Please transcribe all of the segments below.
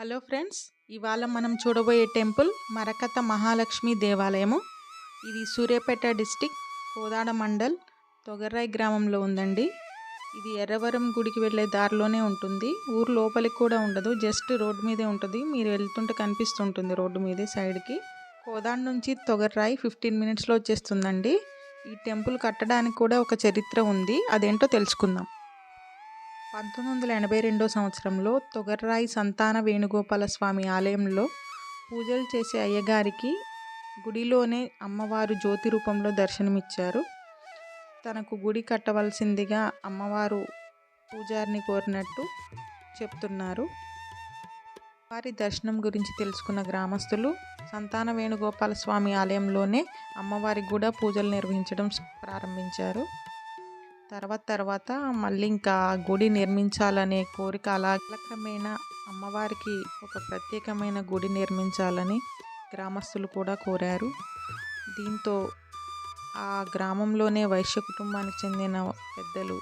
Hello friends, ఇవాళ మనం చూడబోయే టెంపుల్ మరకత మహాలక్ష్మి దేవాలయము. ఇది సూర్యాపేట డిస్టిక్ కోదాడ మండల్ తొగర్రాయి గ్రామంలో ఉందండి. ఇది ఎర్రవరం గుడికి వెళ్ళే దారిలోనే ఉంటుంది. ఊరు లోపలికి కూడా ఉండదు, జస్ట్ రోడ్డు మీదే ఉంటుంది. మీరు వెళ్తుంటే కనిపిస్తుంటుంది రోడ్డు మీదే సైడ్కి. కోదాడ నుంచి తొగర్రాయి 15 మినిట్స్లో వచ్చేస్తుందండి. ఈ టెంపుల్ కట్టడానికి కూడా ఒక చరిత్ర ఉంది, అదేంటో తెలుసుకుందాం. 1982 సంవత్సరంలో తొగర్రాయి సంతాన వేణుగోపాల స్వామి ఆలయంలో పూజలు చేసే అయ్యగారికి గుడిలోనే అమ్మవారు జ్యోతి రూపంలో దర్శనమిచ్చారు. తనకు గుడి కట్టవలసిందిగా అమ్మవారు పూజారిని కోరినట్టు చెప్తున్నారు. వారి దర్శనం గురించి తెలుసుకున్న గ్రామస్తులు సంతాన వేణుగోపాల స్వామి ఆలయంలోనే అమ్మవారికి కూడా పూజలు నిర్వహించడం ప్రారంభించారు. తర్వాత మళ్ళీ ఇంకా గుడి నిర్మించాలనే కోరిక అలా క్రమేణా అమ్మవారికి ఒక ప్రత్యేకమైన గుడి నిర్మించాలని గ్రామస్తులు కూడా కోరారు. దీంతో ఆ గ్రామంలోనే వైశ్య కుటుంబానికి చెందిన పెద్దలు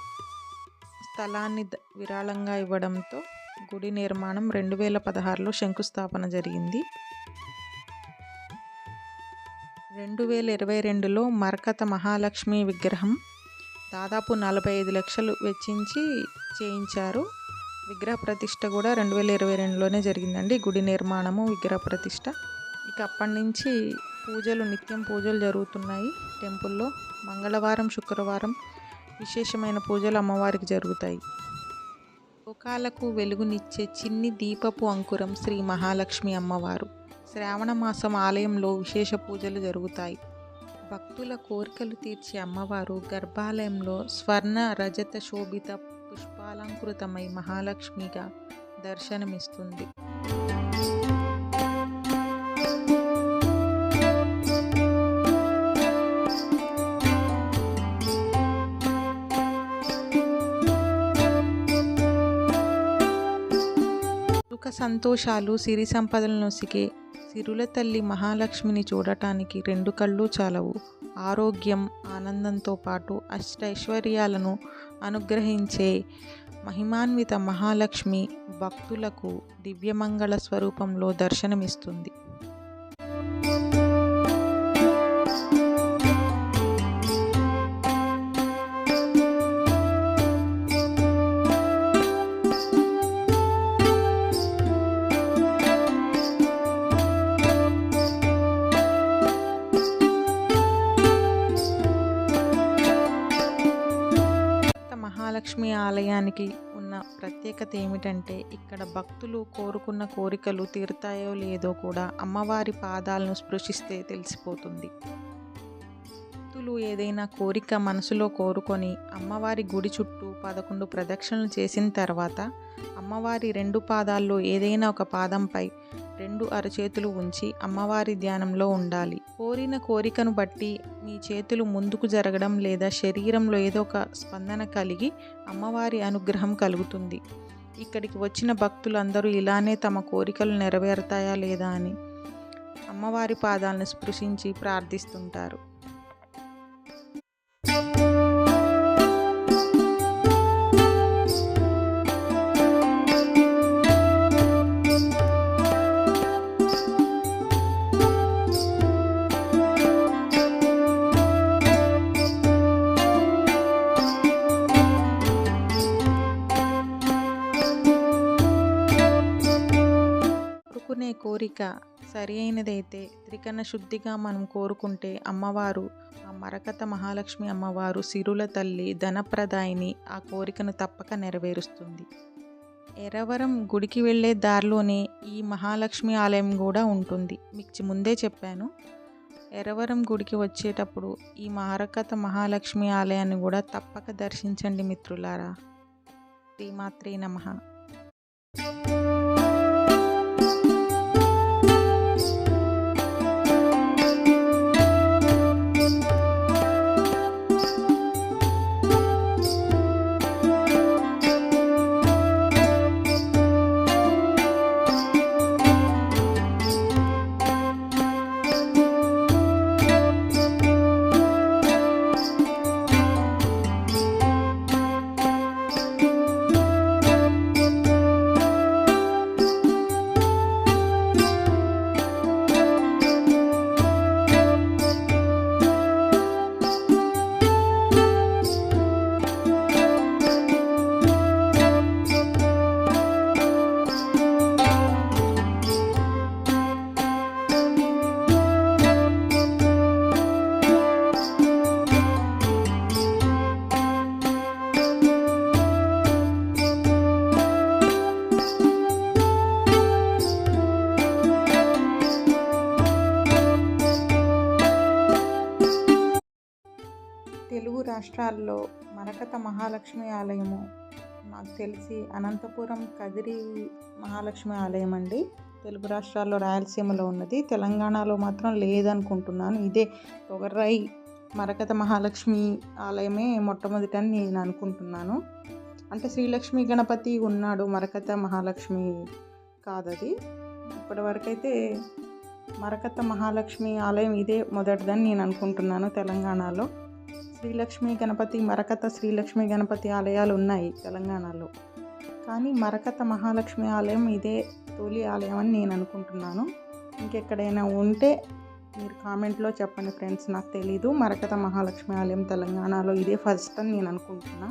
స్థలాన్ని విరాళంగా ఇవ్వడంతో గుడి నిర్మాణం 2016లో శంకుస్థాపన జరిగింది. 2022లో మరకత మహాలక్ష్మి విగ్రహం దాదాపు 45 లక్షలు వెచ్చించి చేయించారు. విగ్రహ ప్రతిష్ట కూడా 2022లోనే జరిగిందండి. గుడి నిర్మాణము, విగ్రహ ప్రతిష్ట. ఇక అప్పటి నుంచి నిత్యం పూజలు జరుగుతున్నాయి టెంపుల్లో. మంగళవారం, శుక్రవారం విశేషమైన పూజలు అమ్మవారికి జరుగుతాయి. లోకాలకు వెలుగునిచ్చే చిన్ని దీపపు అంకురం శ్రీ మహాలక్ష్మి అమ్మవారు. శ్రావణ మాసం ఆలయంలో విశేష పూజలు జరుగుతాయి. భక్తుల కోరికలు తీర్చే అమ్మవారు గర్భాలయంలో స్వర్ణ రజత శోభిత పుష్పాలంకృతమై మహాలక్ష్మిగా దర్శనమిస్తుంది. సుఖ సంతోషాలు, సిరి సంపదలు నొసిగే సిరుల తల్లి మహాలక్ష్మిని చూడటానికి 2 కళ్ళు చాలవు. ఆరోగ్యం, ఆనందంతో పాటు అష్టైశ్వర్యాలను అనుగ్రహించే మహిమాన్విత మహాలక్ష్మి భక్తులకు దివ్యమంగళ స్వరూపంలో దర్శనమిస్తుంది. మహాలక్ష్మి ఆలయానికి ఉన్న ప్రత్యేకత ఏమిటంటే, ఇక్కడ భక్తులు కోరుకున్న కోరికలు తీరుతాయో లేదో కూడా అమ్మవారి పాదాలను స్పృశిస్తే తెలిసిపోతుంది. భక్తులు ఏదైనా కోరిక మనసులో కోరుకొని అమ్మవారి గుడి చుట్టూ 11 ప్రదక్షిణలు చేసిన తర్వాత అమ్మవారి 2 పాదాల్లో ఏదైనా ఒక పాదంపై 2 అరచేతులు ఉంచి అమ్మవారి ధ్యానంలో ఉండాలి. కోరిన కోరికను బట్టి మీ చేతులు ముందుకు జరగడం లేదా శరీరంలో ఏదో ఒక స్పందన కలిగి అమ్మవారి అనుగ్రహం కలుగుతుంది. ఇక్కడికి వచ్చిన భక్తులందరూ ఇలానే తమ కోరికలు నెరవేరుతాయా లేదా అని అమ్మవారి పాదాలను స్పృశించి ప్రార్థిస్తుంటారు. కోరిక సరి అయినదైతే త్రికరణ శుద్ధిగా మనం కోరుకుంటే అమ్మవారు, ఆ మరకత మహాలక్ష్మి అమ్మవారు సిరుల తల్లి, ధనప్రదాయిని, ఆ కోరికను తప్పక నెరవేరుస్తుంది. ఎర్రవరం గుడికి వెళ్ళే దారిలోనే ఈ మహాలక్ష్మి ఆలయం కూడా ఉంటుంది. మీకు ముందే చెప్పాను. ఎర్రవరం గుడికి వచ్చేటప్పుడు ఈ మరకత మహాలక్ష్మి ఆలయాన్ని కూడా తప్పక దర్శించండి మిత్రులారా. శ్రీమాత్రే నమః. రాష్ట్రాల్లో మరకత మహాలక్ష్మి ఆలయము నాకు తెలిసి అనంతపురం కదిరి మహాలక్ష్మి ఆలయం అండి. తెలుగు రాష్ట్రాల్లో రాయలసీమలో ఉన్నది, తెలంగాణలో మాత్రం లేదనుకుంటున్నాను. ఇదే తొగర్రాయి మరకత మహాలక్ష్మి ఆలయమే మొట్టమొదటని నేను అనుకుంటున్నాను. అంటే శ్రీలక్ష్మి గణపతి ఉన్నాడు, మరకత మహాలక్ష్మి కాదది. ఇప్పటివరకైతే మరకత మహాలక్ష్మి ఆలయం ఇదే మొదటిదని నేను అనుకుంటున్నాను. తెలంగాణలో మరకత శ్రీలక్ష్మి గణపతి ఆలయాలు ఉన్నాయి తెలంగాణలో, కానీ మరకత మహాలక్ష్మి ఆలయం ఇదే తొలి ఆలయం అని నేను అనుకుంటున్నాను. ఇంకెక్కడైనా ఉంటే మీరు కామెంట్లో చెప్పండి ఫ్రెండ్స్, నాకు తెలీదు. మరకత మహాలక్ష్మి ఆలయం తెలంగాణలో ఇదే ఫస్ట్ అని నేను అనుకుంటున్నా.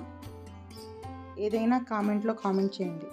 ఏదైనా కామెంట్లో కామెంట్ చేయండి.